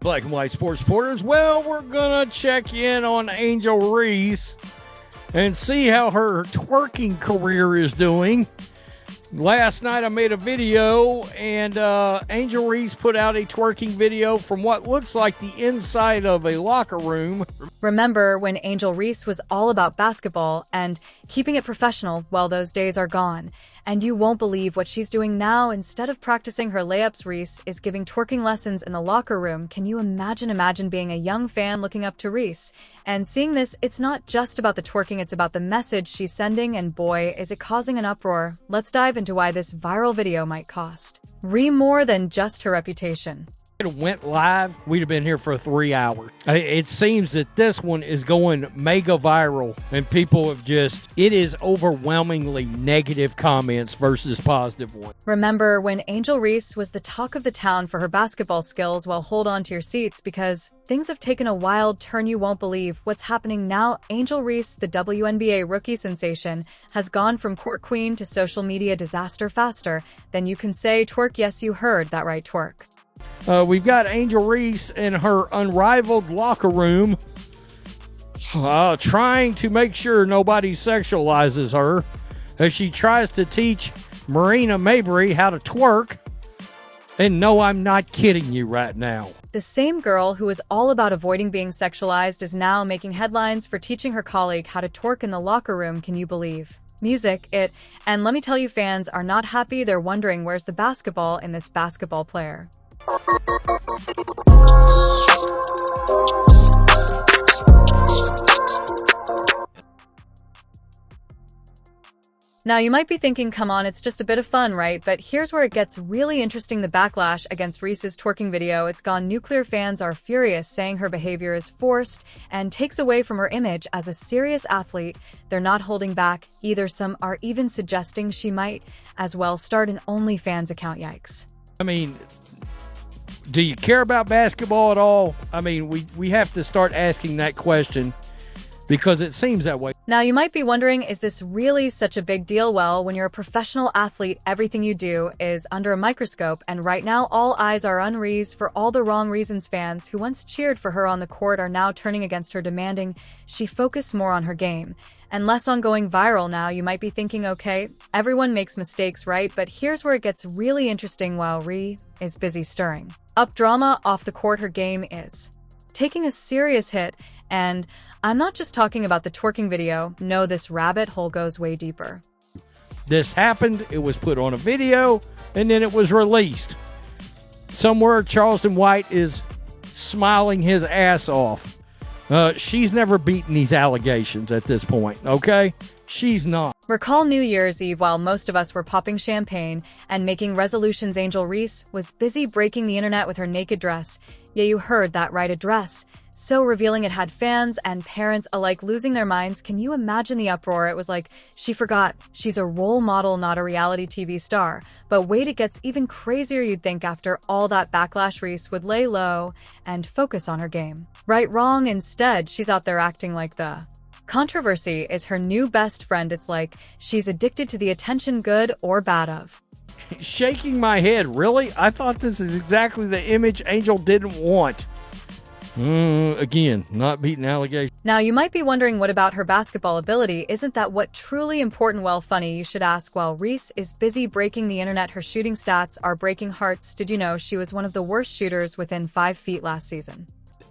Black and White Sports Reporters. Well, we're going to check in on Angel Reese and see how her twerking career is doing. Last night I made a video, and Angel Reese put out a twerking video from what looks like the inside of a locker room. Remember when Angel Reese was all about basketball and keeping it professional? Well, those days are gone. And you won't believe what she's doing now. Instead of practicing her layups, Reese is giving twerking lessons in the locker room. Can you imagine being a young fan looking up to Reese? And seeing this, it's not just about the twerking, it's about the message she's sending, and boy, is it causing an uproar. Let's dive into why this viral video might cost Ree more than just her reputation. If it went live, we'd have been here for 3 hours. It seems that this one is going mega viral, and people have it is overwhelmingly negative comments versus positive ones. Remember when Angel Reese was the talk of the town for her basketball skills? Well, hold on to your seats because things have taken a wild turn. You won't believe what's happening now. Angel Reese, the WNBA rookie sensation, has gone from court queen to social media disaster faster than you can say twerk. Yes, you heard that right, twerk. We've got Angel Reese in her unrivaled locker room trying to make sure nobody sexualizes her as she tries to teach Marina Mabrey how to twerk. And no, I'm not kidding you right now. The same girl who is all about avoiding being sexualized is now making headlines for teaching her colleague how to twerk in the locker room. Can you believe? Music, it. And let me tell you, fans are not happy. They're wondering where's the basketball in this basketball player. Now, you might be thinking, come on, it's just a bit of fun, right? But here's where it gets really interesting. The backlash against Reese's twerking video, it's gone nuclear. Fans are furious, saying her behavior is forced and takes away from her image as a serious athlete. They're not holding back either. Some are even suggesting she might as well start an OnlyFans account. Yikes. I mean, do you care about basketball at all? I mean, we have to start asking that question because it seems that way. Now, you might be wondering, is this really such a big deal? Well, when you're a professional athlete, everything you do is under a microscope, and right now all eyes are on Reese for all the wrong reasons. Fans who once cheered for her on the court are now turning against her, demanding she focus more on her game and less on going viral. Now, you might be thinking, okay, everyone makes mistakes, right? But here's where it gets really interesting. While Ree is busy stirring up drama off the court, her game is taking a serious hit. And I'm not just talking about the twerking video. No, this rabbit hole goes way deeper. This happened, it was put on a video, and then it was released. Somewhere Charleston White is smiling his ass off. She's never beaten these allegations at this point, okay? She's not. Recall New Year's Eve, while most of us were popping champagne and making resolutions, Angel Reese was busy breaking the internet with her naked dress. Yeah, you heard that right, a dress so revealing it had fans and parents alike losing their minds. Can you imagine the uproar? It was like she forgot she's a role model, not a reality TV star. But wait, it gets even crazier. You'd think after all that backlash, Reese would lay low and focus on her game. Right, wrong. Instead, she's out there acting like the controversy is her new best friend. It's like she's addicted to the attention, good or bad of. Shaking my head. Really? I thought this is exactly the image Angel didn't want. Again, not beating allegations. Now, you might be wondering, what about her basketball ability? Isn't that what truly important? Well, funny you should ask. While Reese is busy breaking the internet, her shooting stats are breaking hearts. Did you know she was one of the worst shooters within 5 feet last season?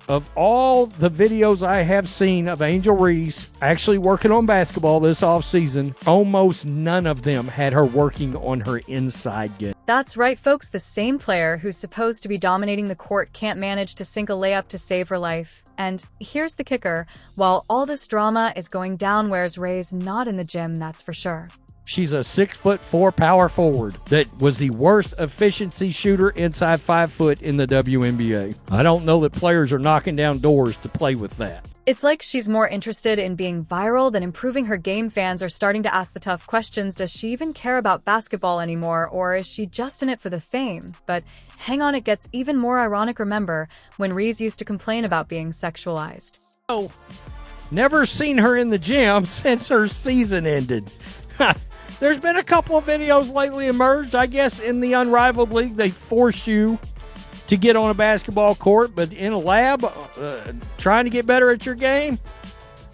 Of all the videos I have seen of Angel Reese actually working on basketball this offseason, almost none of them had her working on her inside game. That's right, folks. The same player who's supposed to be dominating the court can't manage to sink a layup to save her life. And here's the kicker. While all this drama is going down, where's Ray's not in the gym, that's for sure. She's a 6'4" power forward that was the worst efficiency shooter inside 5 foot in the WNBA. I don't know that players are knocking down doors to play with that. It's like she's more interested in being viral than improving her game. Fans are starting to ask the tough questions. Does she even care about basketball anymore, or is she just in it for the fame? But hang on, it gets even more ironic. Remember when Reese used to complain about being sexualized? Oh, never seen her in the gym since her season ended. There's been a couple of videos lately emerged. I guess in the Unrivaled League, they force you to get on a basketball court, but in a lab, trying to get better at your game,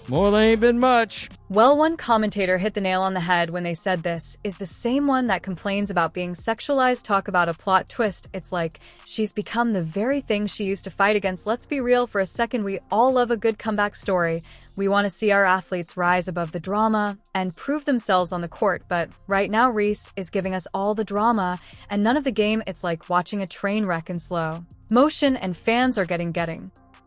well, there ain't been much. Well, one commentator hit the nail on the head when they said this is the same one that complains about being sexualized. Talk about a plot twist. It's like she's become the very thing she used to fight against. Let's be real for a second. We all love a good comeback story. We want to see our athletes rise above the drama and prove themselves on the court. But right now, Reese is giving us all the drama and none of the game. It's like watching a train wreck in slow motion, and fans are getting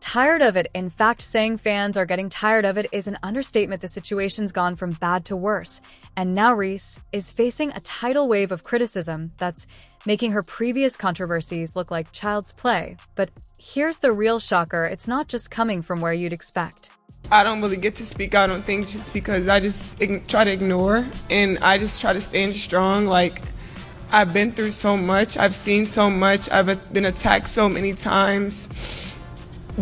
tired of it. In fact, saying fans are getting tired of it is an understatement. The situation's gone from bad to worse. And now Reese is facing a tidal wave of criticism that's making her previous controversies look like child's play. But here's the real shocker. It's not just coming from where you'd expect. I don't really get to speak out on things just because I just try to ignore, and I just try to stand strong. Like, I've been through so much. I've seen so much. I've been attacked so many times.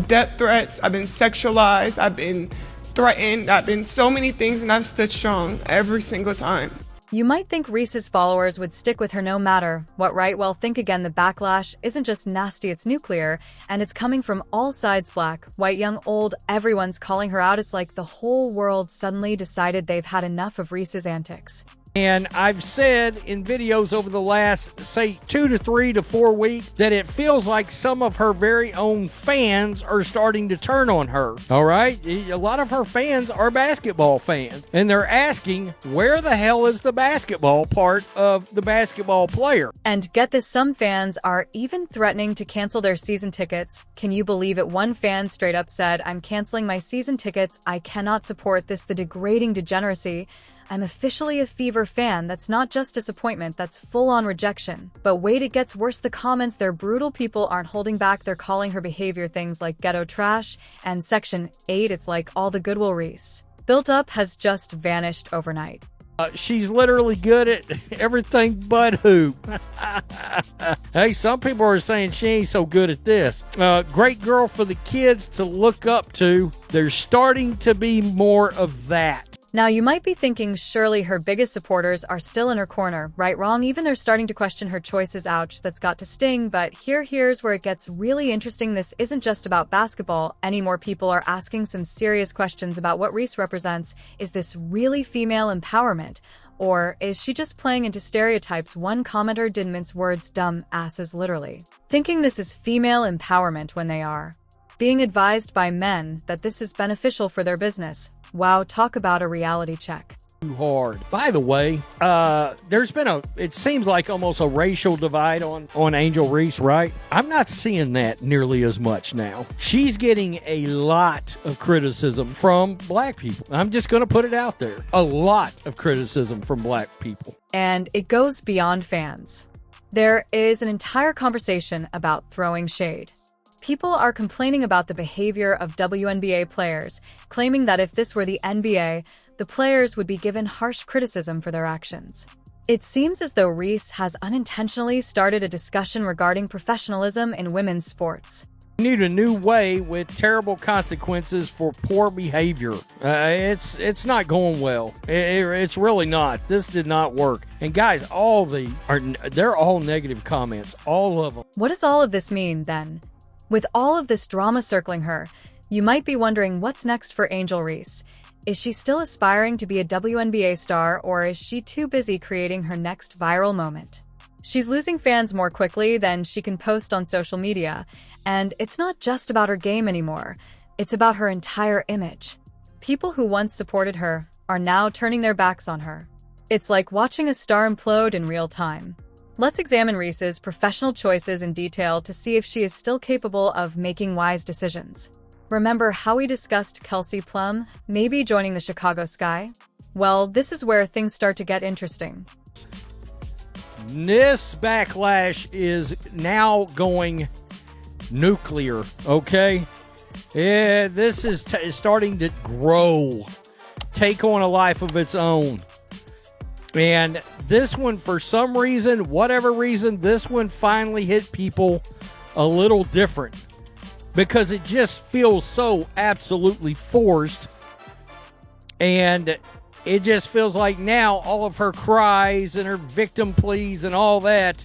Death threats, I've been sexualized, I've been threatened, I've been so many things, and I've stood strong every single time. You might think Reese's followers would stick with her no matter what, right? Well, think again. The backlash isn't just nasty, it's nuclear, and it's coming from all sides. Black, white, young, old, everyone's calling her out. It's like the whole world suddenly decided they've had enough of Reese's antics. And I've said in videos over the last, say, 2 to 3 to 4 weeks that it feels like some of her very own fans are starting to turn on her. All right? A lot of her fans are basketball fans. And they're asking, where the hell is the basketball part of the basketball player? And get this, some fans are even threatening to cancel their season tickets. Can you believe it? One fan straight up said, "I'm canceling my season tickets. I cannot support this. The degrading degeneracy. I'm officially a Fever fan." That's not just disappointment, that's full-on rejection. But wait, it gets worse. The comments, they're brutal. People aren't holding back. They're calling her behavior things like ghetto trash and Section 8. It's like all the goodwill Reese built up has just vanished overnight. She's literally good at everything but hoop. Hey, some people are saying she ain't so good at this. Great girl for the kids to look up to. There's starting to be more of that. Now, you might be thinking surely her biggest supporters are still in her corner. Right, wrong, even they're starting to question her choices. Ouch, that's got to sting. But here's where it gets really interesting. This isn't just about basketball anymore. People are asking some serious questions about what Reese represents. Is this really female empowerment? Or is she just playing into stereotypes? One commenter didn't mince words, dumb asses literally, thinking this is female empowerment when they are being advised by men that this is beneficial for their business. Wow, talk about a reality check. Too hard. By the way, there's been it seems like almost a racial divide on Angel Reese, right? I'm not seeing that nearly as much now. She's getting a lot of criticism from black people. I'm just going to put it out there. A lot of criticism from black people. And it goes beyond fans. There is an entire conversation about throwing shade. People are complaining about the behavior of WNBA players, claiming that if this were the NBA, the players would be given harsh criticism for their actions. It seems as though Reese has unintentionally started a discussion regarding professionalism in women's sports. We need a new way with terrible consequences for poor behavior. It's not going well. It's really not. This did not work. And guys, they're all negative comments, all of them. What does all of this mean then? With all of this drama circling her, you might be wondering what's next for Angel Reese. Is she still aspiring to be a WNBA star, or is she too busy creating her next viral moment? She's losing fans more quickly than she can post on social media, and it's not just about her game anymore. It's about her entire image. People who once supported her are now turning their backs on her. It's like watching a star implode in real time. Let's examine Reese's professional choices in detail to see if she is still capable of making wise decisions. Remember how we discussed Kelsey Plum maybe joining the Chicago Sky? Well, this is where things start to get interesting. This backlash is now going nuclear, okay? Yeah, this is starting to grow, take on a life of its own. And this one, for some reason, whatever reason, this one finally hit people a little different because it just feels so absolutely forced. And it just feels like now all of her cries and her victim pleas and all that,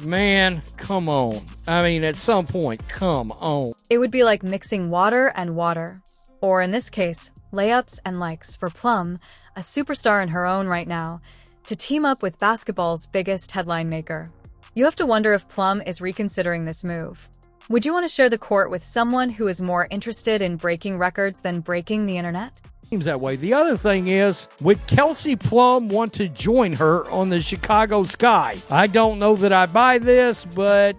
Man, come on. I mean, at some point, come on. It would be like mixing water and water. Or in this case, layups and likes for Plum, a superstar in her own right now, to team up with basketball's biggest headline maker. You have to wonder if Plum is reconsidering this move. Would you want to share the court with someone who is more interested in breaking records than breaking the internet? Seems that way. The other thing is, would Kelsey Plum want to join her on the Chicago Sky? I don't know that I buy this, but,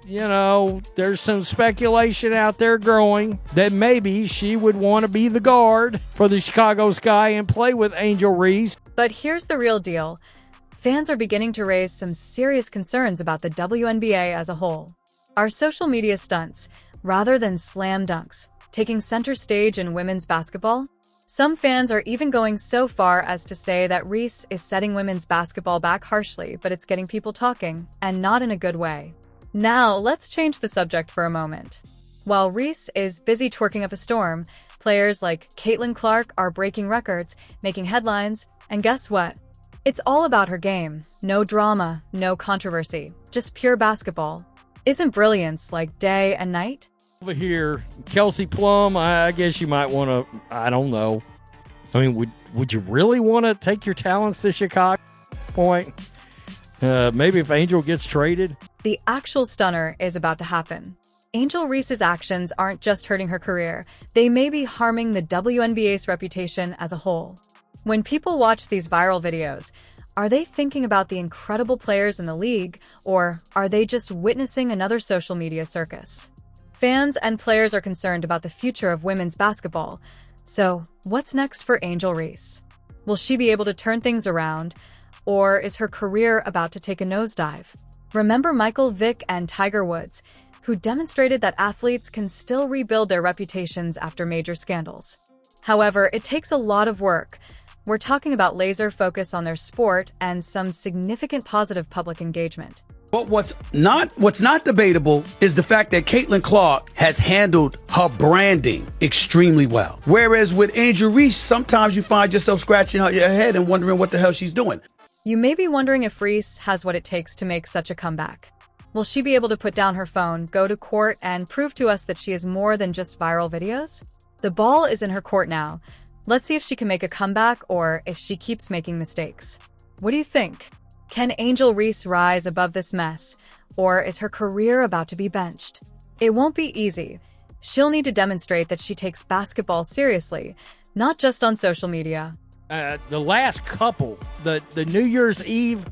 there's some speculation out there growing that maybe she would want to be the guard for the Chicago Sky and play with Angel Reese. But here's the real deal. Fans are beginning to raise some serious concerns about the WNBA as a whole. Are social media stunts, rather than slam dunks, taking center stage in women's basketball? Some fans are even going so far as to say that Reese is setting women's basketball back harshly, but it's getting people talking, and not in a good way. Now, let's change the subject for a moment. While Reese is busy twerking up a storm, players like Caitlin Clark are breaking records, making headlines, and guess what? It's all about her game. No drama, no controversy, just pure basketball. Isn't brilliance like day and night? Over here, Kelsey Plum, I guess you might want to, I don't know. I mean, would you really want to take your talents to Chicago at this point? Maybe if Angel gets traded? The actual stunner is about to happen. Angel Reese's actions aren't just hurting her career, they may be harming the WNBA's reputation as a whole. When people watch these viral videos, are they thinking about the incredible players in the league, or are they just witnessing another social media circus? Fans and players are concerned about the future of women's basketball. So, what's next for Angel Reese? Will she be able to turn things around, or is her career about to take a nosedive? Remember Michael Vick and Tiger Woods, who demonstrated that athletes can still rebuild their reputations after major scandals. However, it takes a lot of work. We're talking about laser focus on their sport and some significant positive public engagement. But what's not debatable is the fact that Caitlin Clark has handled her branding extremely well. Whereas with Angel Reese, sometimes you find yourself scratching your head and wondering what the hell she's doing. You may be wondering if Reese has what it takes to make such a comeback. Will she be able to put down her phone, go to court, and prove to us that she is more than just viral videos? The ball is in her court now. Let's see if she can make a comeback or if she keeps making mistakes. What do you think? Can Angel Reese rise above this mess, or is her career about to be benched? It won't be easy. She'll need to demonstrate that she takes basketball seriously, not just on social media. The last couple, the New Year's Eve,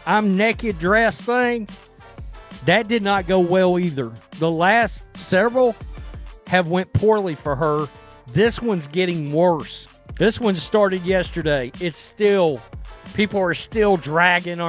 I'm naked dress thing, that did not go well either. The last several have went poorly for her. This one's getting worse. This one started yesterday. People are still dragging her